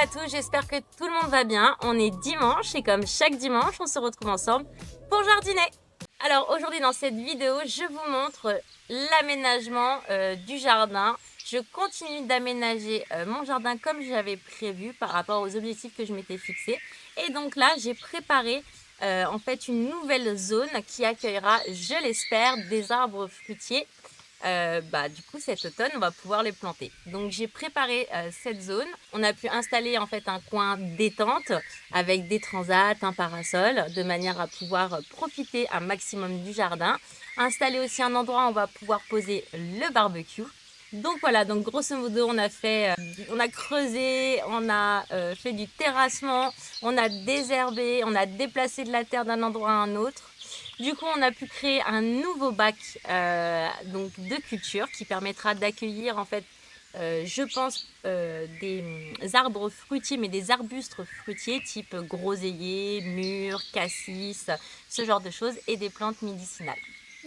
à tous, j'espère que tout le monde va bien. On est dimanche et comme chaque dimanche, on se retrouve ensemble pour jardiner. Alors aujourd'hui dans cette vidéo, je vous montre l'aménagement du jardin. Je continue d'aménager mon jardin comme j'avais prévu par rapport aux objectifs que je m'étais fixés. Et donc là, j'ai préparé en fait une nouvelle zone qui accueillera, je l'espère, des arbres fruitiers. Du coup cet automne on va pouvoir les planter. Donc j'ai préparé cette zone. On a pu installer en fait un coin détente avec des transats, un parasol, de manière à pouvoir profiter un maximum du jardin. Installer aussi un endroit où on va pouvoir poser le barbecue. Donc voilà, donc grosso modo on a creusé, on a fait du terrassement, on a désherbé, on a déplacé de la terre d'un endroit à un autre. Du coup, on a pu créer un nouveau bac donc de culture qui permettra d'accueillir en fait, je pense, des arbres fruitiers, mais des arbustes fruitiers type groseillier, mûr, cassis, ce genre de choses, et des plantes médicinales.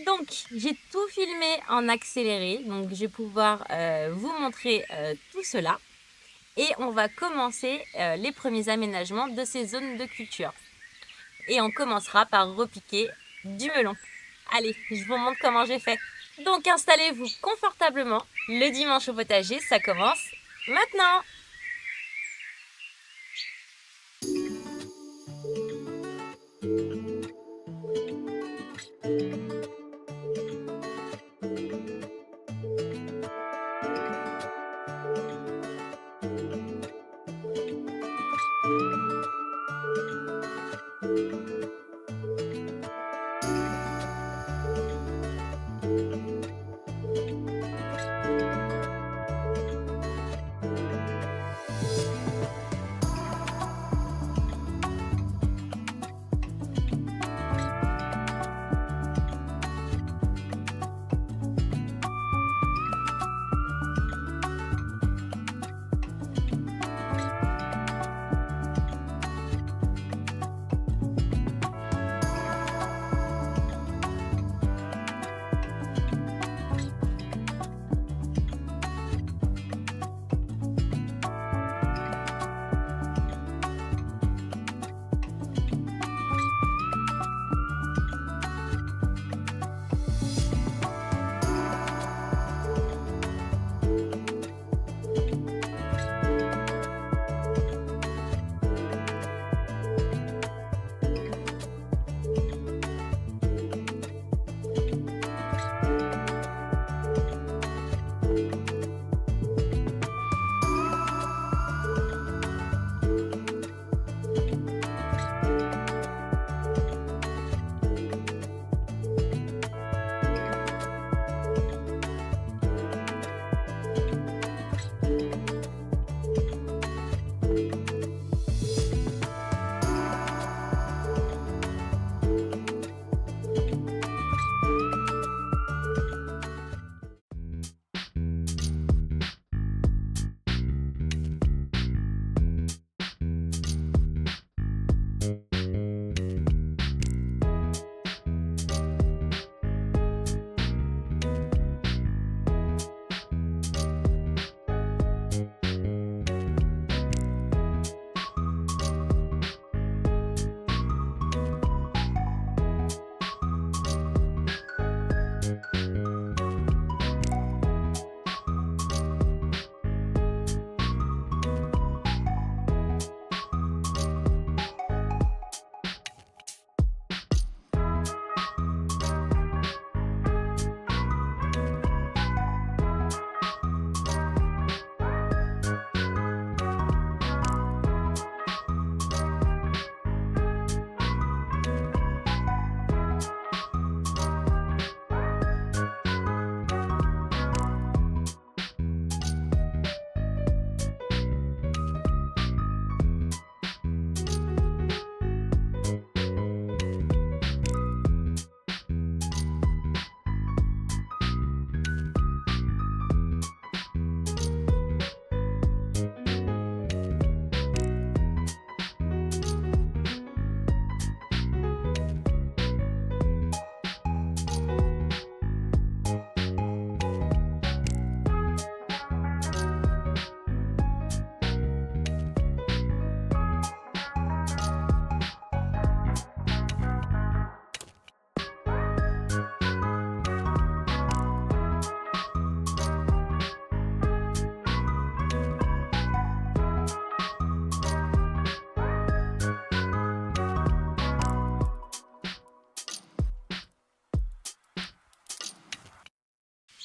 Donc, j'ai tout filmé en accéléré, donc je vais pouvoir vous montrer tout cela. Et on va commencer les premiers aménagements de ces zones de culture. Et on commencera par repiquer du melon. Allez, je vous montre comment j'ai fait. Donc installez-vous confortablement. Le dimanche au potager, ça commence maintenant.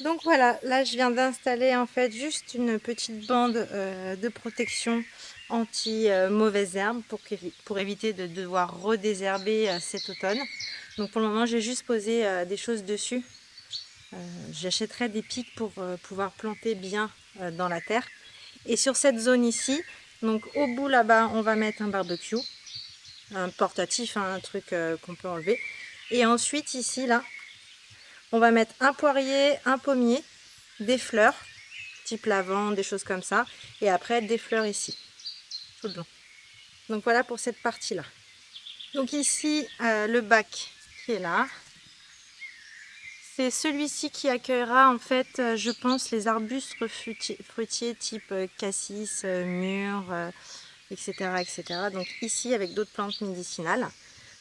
Donc voilà, là je viens d'installer en fait juste une petite bande de protection anti-mauvaises herbes pour éviter de devoir redésherber cet automne. Donc pour le moment j'ai juste posé des choses dessus. J'achèterai des pics pour pouvoir planter bien dans la terre. Et sur cette zone ici, donc au bout là-bas on va mettre un barbecue, un portatif, hein, un truc qu'on peut enlever. Et ensuite ici là, on va mettre un poirier, un pommier, des fleurs, type lavande, des choses comme ça. Et après, des fleurs ici, tout le long. Donc voilà pour cette partie-là. Donc ici, le bac qui est là. C'est celui-ci qui accueillera en fait, je pense, les arbustes fruitiers type cassis, mûr, etc., etc. Donc ici, avec d'autres plantes médicinales.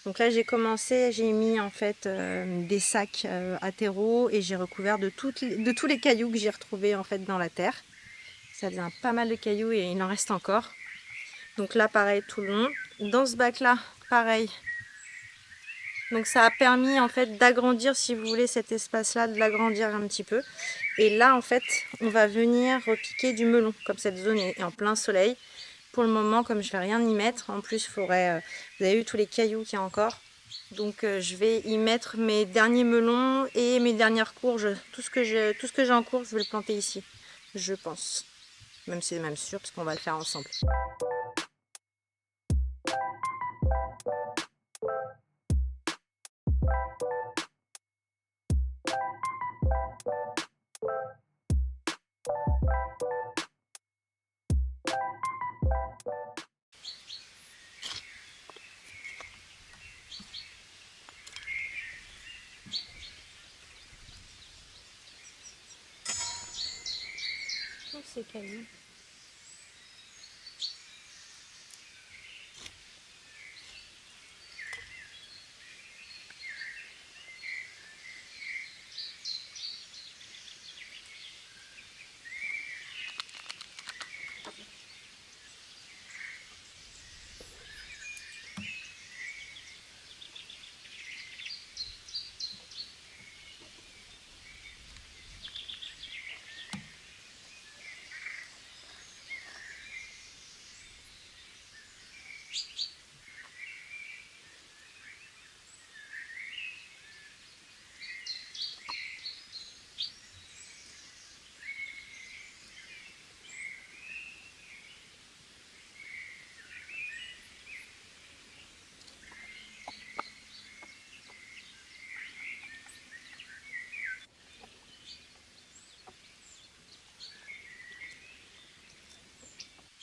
Donc là, j'ai commencé, j'ai mis en fait des sacs à terreau et j'ai recouvert de tous les cailloux que j'ai retrouvés en fait dans la terre. Ça faisait pas mal de cailloux et il en reste encore. Donc là, pareil, tout le long. Dans ce bac-là, pareil. Donc ça a permis en fait d'agrandir, si vous voulez, cet espace-là, de l'agrandir un petit peu. Et là, en fait, on va venir repiquer du melon. Comme cette zone est en plein soleil. Pour le moment, comme je vais rien y mettre, en plus, vous avez vu tous les cailloux qu'il y a encore. Donc je vais y mettre mes derniers melons et mes dernières courges. Tout ce que j'ai en cours, je vais le planter ici, je pense. Même c'est même sûr, parce qu'on va le faire ensemble. Tous ces cailloux.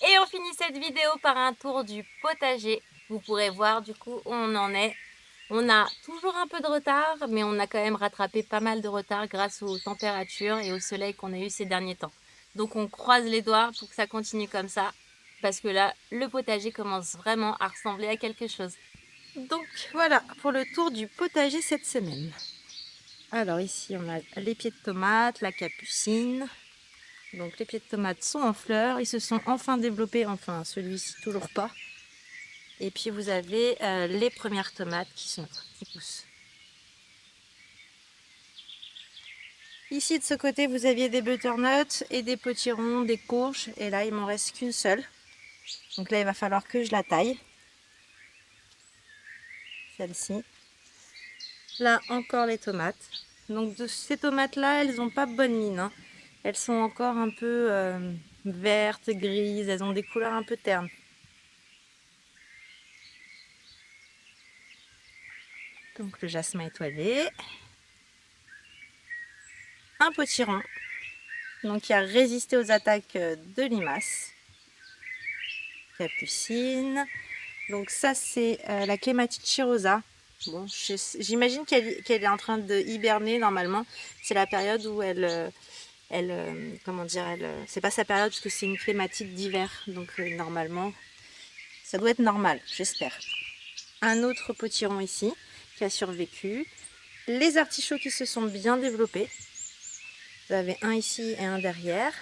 Et on finit cette vidéo par un tour du potager. Vous pourrez voir du coup où on en est. On a toujours un peu de retard, mais on a quand même rattrapé pas mal de retard grâce aux températures et au soleil qu'on a eu ces derniers temps. Donc on croise les doigts pour que ça continue comme ça, parce que là, le potager commence vraiment à ressembler à quelque chose. Donc voilà pour le tour du potager cette semaine. Alors ici on a les pieds de tomates, la capucine. Donc les pieds de tomates sont en fleurs, ils se sont enfin développés, enfin celui-ci toujours pas. Et puis vous avez les premières tomates qui poussent. Ici de ce côté vous aviez des butternuts et des potirons, des courges. Et là il m'en reste qu'une seule. Donc là il va falloir que je la taille. Celle-ci. Là encore les tomates. Donc de ces tomates là elles n'ont pas bonne mine, hein. Elles sont encore un peu vertes, grises, elles ont des couleurs un peu ternes. Donc le jasmin étoilé. Un potiron, donc qui a résisté aux attaques de limaces. Capucine. Donc ça c'est la clématite chirosa. Bon, j'imagine qu'elle est en train de hiberner normalement. C'est la période où comment dire, c'est pas sa période parce que c'est une clématite d'hiver. Donc normalement, ça doit être normal, j'espère. Un autre potiron ici qui a survécu. Les artichauts qui se sont bien développés. Vous avez un ici et un derrière.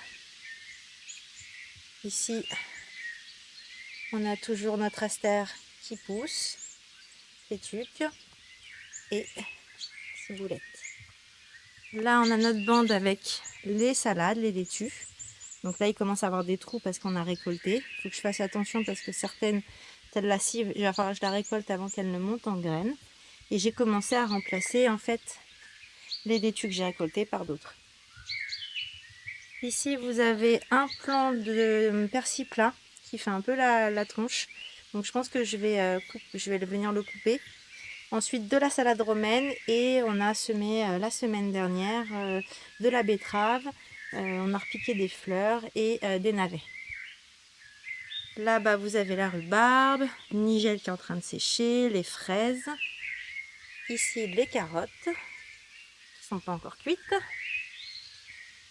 Ici, on a toujours notre astère qui pousse, fétuque et ciboulette. Là, on a notre bande avec les salades, les laitues. Donc là, il commence à avoir des trous parce qu'on a récolté. Il faut que je fasse attention parce que certaines, telle la cive, il va falloir que je la récolte avant qu'elle ne monte en graines. Et j'ai commencé à remplacer en fait les laitues que j'ai récoltées par d'autres. Ici, vous avez un plant de persil plat qui fait un peu la tronche. Donc je pense que je vais venir le couper. Ensuite, de la salade romaine et on a semé la semaine dernière de la betterave. On a repiqué des fleurs et des navets. Là-bas, vous avez la rhubarbe, nigelle qui est en train de sécher, les fraises. Ici, les carottes qui ne sont pas encore cuites.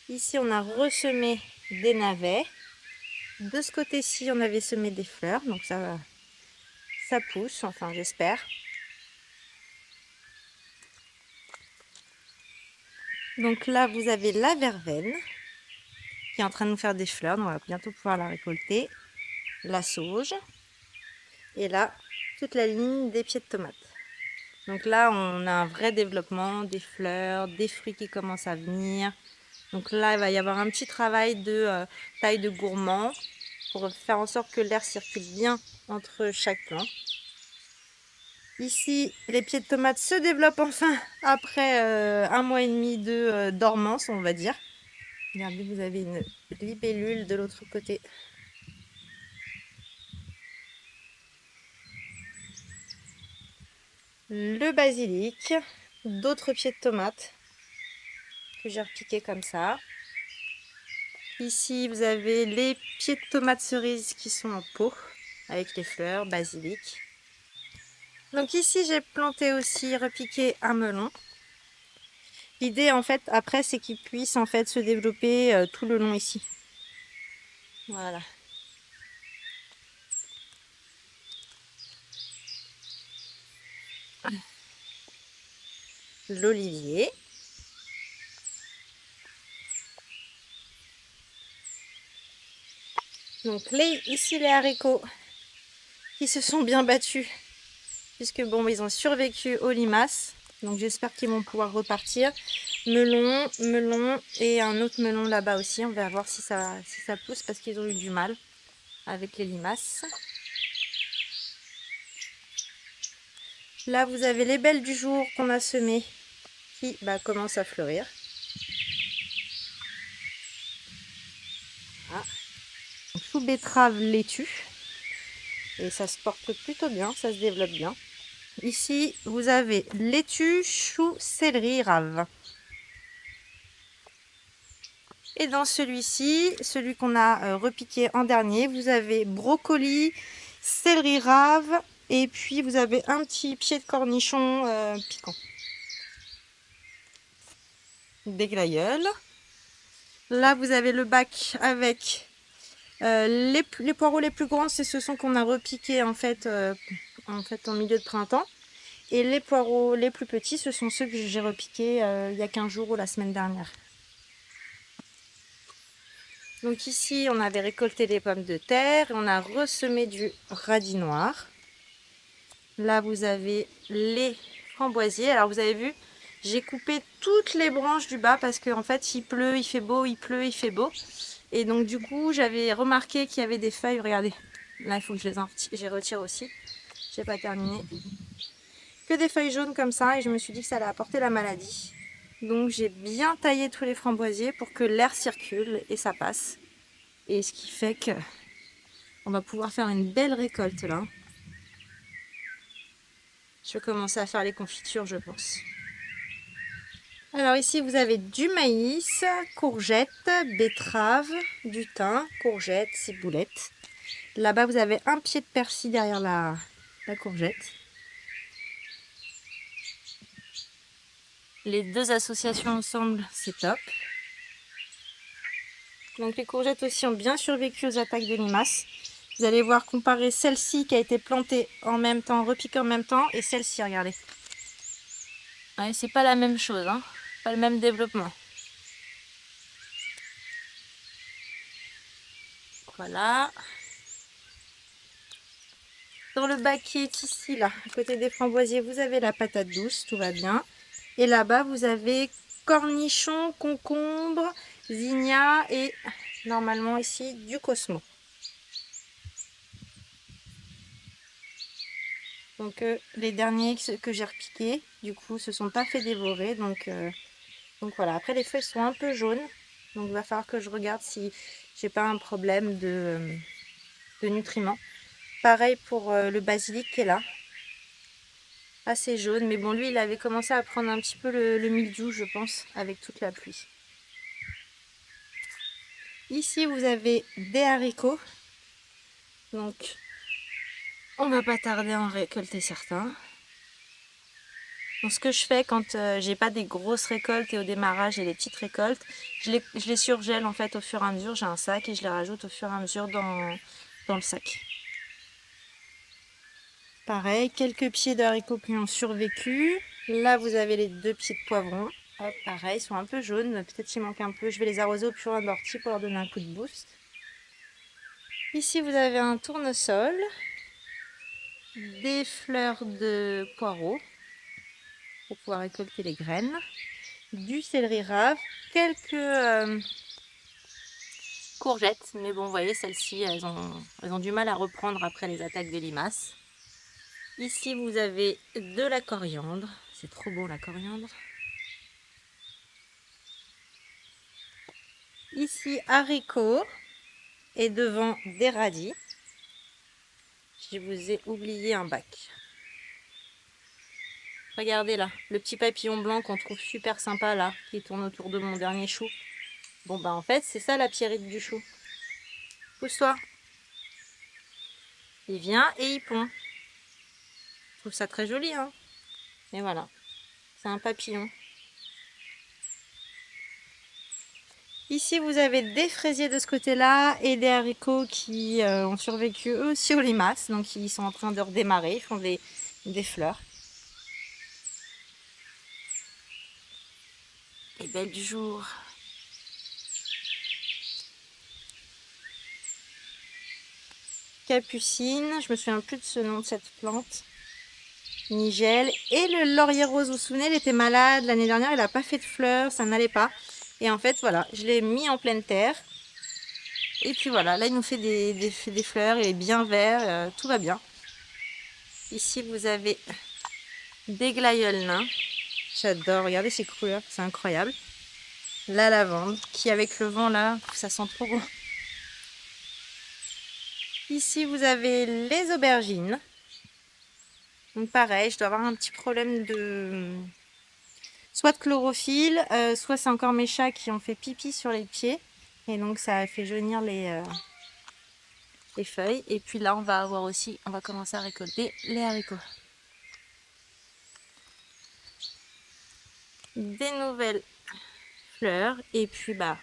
Ici, on a ressemé des navets. De ce côté-ci, on avait semé des fleurs, donc ça pousse, enfin j'espère. Donc là, vous avez la verveine qui est en train de nous faire des fleurs, donc on va bientôt pouvoir la récolter. La sauge. Et là, toute la ligne des pieds de tomates. Donc là, on a un vrai développement, des fleurs, des fruits qui commencent à venir. Donc là, il va y avoir un petit travail de taille de gourmand pour faire en sorte que l'air circule bien entre chaque plant. Ici, les pieds de tomates se développent enfin après 1 mois et demi de dormance, on va dire. Regardez, vous avez une libellule de l'autre côté. Le basilic, d'autres pieds de tomates que j'ai repiqués comme ça. Ici, vous avez les pieds de tomates cerises qui sont en pot avec les fleurs, basilic. Donc ici, j'ai planté aussi, repiqué un melon. L'idée, en fait, après, c'est qu'il puisse en fait se développer tout le long ici. Voilà. L'olivier. Donc ici, les haricots qui se sont bien battus puisque bon, ils ont survécu aux limaces. Donc j'espère qu'ils vont pouvoir repartir. Melon et un autre melon là-bas aussi. On va voir si ça pousse parce qu'ils ont eu du mal avec les limaces. Là, vous avez les belles du jour qu'on a semées qui commencent à fleurir. Ah. Chou betterave laitue. Et ça se porte plutôt bien, ça se développe bien. Ici, vous avez laitue, chou, céleri, rave. Et dans celui-ci, celui qu'on a repiqué en dernier, vous avez brocoli, céleri rave et puis vous avez un petit pied de cornichon piquant. Des glaïeuls. Là, vous avez le bac avec les poireaux les plus grands, c'est ceux qu'on a repiqués en fait en milieu de printemps. Et les poireaux les plus petits, ce sont ceux que j'ai repiqués il y a 15 jours ou la semaine dernière. Donc ici, on avait récolté les pommes de terre et on a ressemé du radis noir. Là, vous avez les framboisiers. Alors, vous avez vu, j'ai coupé toutes les branches du bas parce qu'en fait, il pleut, il fait beau, il pleut, il fait beau. Et donc, du coup, j'avais remarqué qu'il y avait des feuilles. Regardez, là, il faut que je les retire aussi. J'ai pas terminé. Que des feuilles jaunes comme ça et je me suis dit que ça allait apporter la maladie. Donc, j'ai bien taillé tous les framboisiers pour que l'air circule et ça passe. Et ce qui fait que on va pouvoir faire une belle récolte là. Je vais commencer à faire les confitures, je pense. Alors ici, vous avez du maïs, courgettes, betteraves, du thym, courgettes, ciboulette. Là-bas, vous avez un pied de persil derrière la courgette. Les deux associations ensemble, c'est top. Donc les courgettes aussi ont bien survécu aux attaques de limaces. Vous allez voir comparer celle-ci qui a été plantée en même temps, repiquée en même temps, et celle-ci, regardez. Ouais, c'est pas la même chose, hein. Pas le même développement. Voilà. Dans le bac qui est ici, là, à côté des framboisiers, vous avez la patate douce, tout va bien. Et là-bas, vous avez cornichons, concombres, zinnia et normalement ici du cosmo. Donc les derniers que j'ai repiqués, du coup, se sont pas fait dévorer. Donc voilà. Après, les feuilles sont un peu jaunes. Donc il va falloir que je regarde si j'ai pas un problème de nutriments. Pareil pour le basilic qui est là. Assez jaune. Mais bon, lui, il avait commencé à prendre un petit peu le mildiou, je pense, avec toute la pluie. Ici, vous avez des haricots. Donc, on va pas tarder à en récolter certains. Donc, ce que je fais quand j'ai pas des grosses récoltes et au démarrage j'ai des petites récoltes, je les surgèle en fait au fur et à mesure. J'ai un sac et je les rajoute au fur et à mesure dans le sac. Pareil, quelques pieds de haricots qui ont survécu. Là, vous avez les 2 pieds de poivrons. Hop, pareil, ils sont un peu jaunes. Peut-être qu'il manque un peu. Je vais les arroser au purin d'ortie pour leur donner un coup de boost. Ici, vous avez un tournesol, des fleurs de poireaux pour pouvoir récolter les graines, du céleri rave, quelques courgettes. Mais bon, vous voyez, celles-ci, elles ont du mal à reprendre après les attaques des limaces. Ici, vous avez de la coriandre. C'est trop bon, la coriandre. Ici, haricots. Et devant, des radis. Je vous ai oublié un bac. Regardez là, le petit papillon blanc qu'on trouve super sympa là, qui tourne autour de mon dernier chou. Bon bah en fait, c'est ça la pierrite du chou. Pousse-toi. Il vient et il pond. Je trouve ça très joli, hein. Et voilà, c'est un papillon. Ici, vous avez des fraisiers de ce côté-là et des haricots qui ont survécu eux aussi aux limaces. Donc, ils sont en train de redémarrer, ils font des fleurs. Les belles du jour. Capucine, je me souviens plus de ce nom de cette plante. Nigel. Et le laurier rose, vous vous souvenez, il était malade l'année dernière, il n'a pas fait de fleurs, ça n'allait pas. Et en fait, voilà, je l'ai mis en pleine terre. Et puis voilà, là il nous fait des fleurs, il est bien vert, tout va bien. Ici vous avez des glaïeuls nains. J'adore, regardez ces couleurs, c'est incroyable. La lavande, qui avec le vent là, ça sent trop bon. Ici vous avez les aubergines. Donc pareil, je dois avoir un petit problème de... soit de chlorophylle, soit c'est encore mes chats qui ont fait pipi sur les pieds. Et donc ça a fait jaunir les feuilles. Et puis là, on va commencer à récolter les haricots. Des nouvelles fleurs. Et puis bah,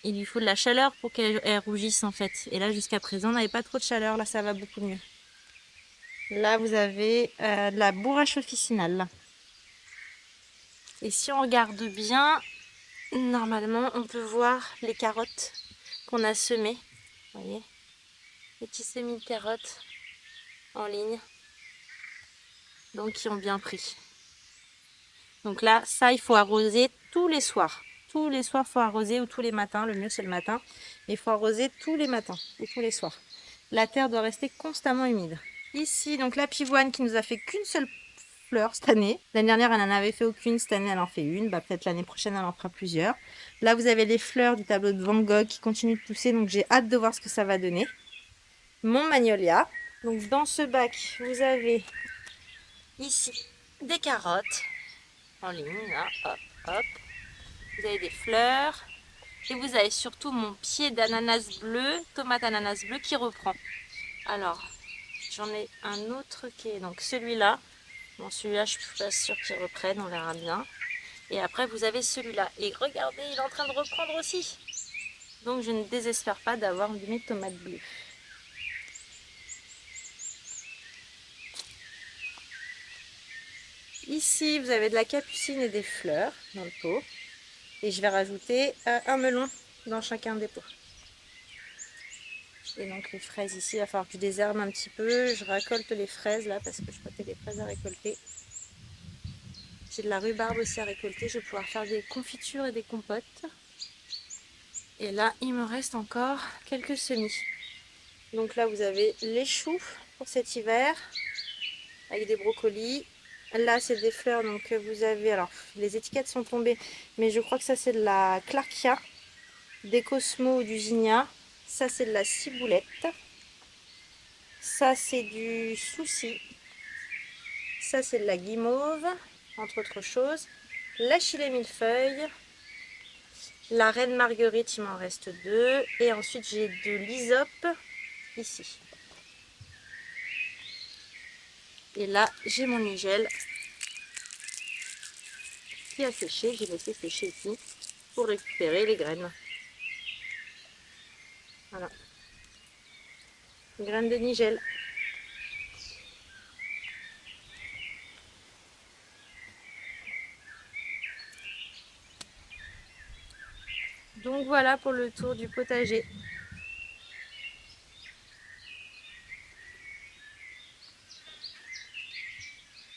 il lui faut de la chaleur pour qu'elles rougissent en fait. Et là, jusqu'à présent, on n'avait pas trop de chaleur. Là, ça va beaucoup mieux. Là, vous avez de la bourrache officinale. Et si on regarde bien, normalement, on peut voir les carottes qu'on a semées. Vous voyez, les petits semis de carottes en ligne. Donc, qui ont bien pris. Donc là, ça, il faut arroser tous les soirs. Tous les soirs, il faut arroser, ou tous les matins. Le mieux, c'est le matin. Il faut arroser tous les matins ou tous les soirs. La terre doit rester constamment humide. Ici, donc la pivoine qui nous a fait qu'une seule fleur cette année. L'année dernière, elle n'en avait fait aucune. Cette année, elle en fait une. Bah, peut-être l'année prochaine, elle en fera plusieurs. Là, vous avez les fleurs du tableau de Van Gogh qui continuent de pousser. Donc, j'ai hâte de voir ce que ça va donner. Mon magnolia. Donc, dans ce bac, vous avez ici des carottes en ligne, là, hop, hop. Vous avez des fleurs. Et vous avez surtout mon pied d'ananas bleu, tomate ananas bleu qui reprend. Alors, j'en ai un autre qui est donc celui-là. Bon, celui-là, je suis pas sûre qu'il reprenne, on verra bien. Et après, vous avez celui-là. Et regardez, il est en train de reprendre aussi. Donc, je ne désespère pas d'avoir mes tomates bleues. Ici, vous avez de la capucine et des fleurs dans le pot. Et je vais rajouter un melon dans chacun des pots. Et donc les fraises ici, il va falloir que je désherbe un petit peu. Je récolte les fraises là parce que je crois qu'il y a des fraises à récolter. J'ai de la rhubarbe aussi à récolter. Je vais pouvoir faire des confitures et des compotes. Et là, il me reste encore quelques semis. Donc là, vous avez les choux pour cet hiver, avec des brocolis. Là, c'est des fleurs, donc vous avez... Alors, les étiquettes sont tombées, mais je crois que ça, c'est de la clarkia, des cosmos ou du zinnia. Ça, c'est de la ciboulette. Ça, c'est du souci. Ça, c'est de la guimauve, entre autres choses. L'achillée millefeuille. La reine marguerite, il m'en reste 2. Et ensuite, j'ai de l'hysope, ici. Et là, j'ai mon nigel qui a séché. J'ai laissé sécher ici pour récupérer les graines. Voilà. Graines de nigel. Donc voilà pour le tour du potager.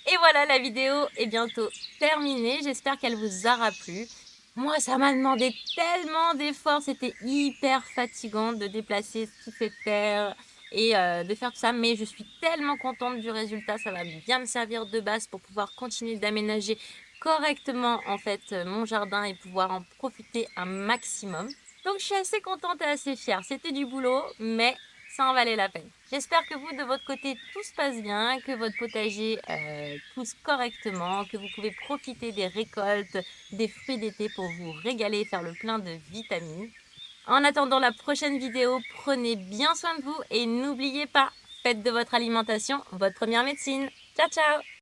Et voilà, la vidéo est bientôt terminée. J'espère qu'elle vous aura plu. Moi, ça m'a demandé tellement d'efforts. C'était hyper fatigant de déplacer toutes ces terres et de faire tout ça. Mais je suis tellement contente du résultat. Ça va bien me servir de base pour pouvoir continuer d'aménager correctement en fait mon jardin et pouvoir en profiter un maximum. Donc, je suis assez contente et assez fière. C'était du boulot, mais ça en valait la peine. J'espère que vous, de votre côté, tout se passe bien, que votre potager pousse correctement, que vous pouvez profiter des récoltes, des fruits d'été pour vous régaler et faire le plein de vitamines. En attendant la prochaine vidéo, prenez bien soin de vous et n'oubliez pas, faites de votre alimentation votre première médecine. Ciao, ciao!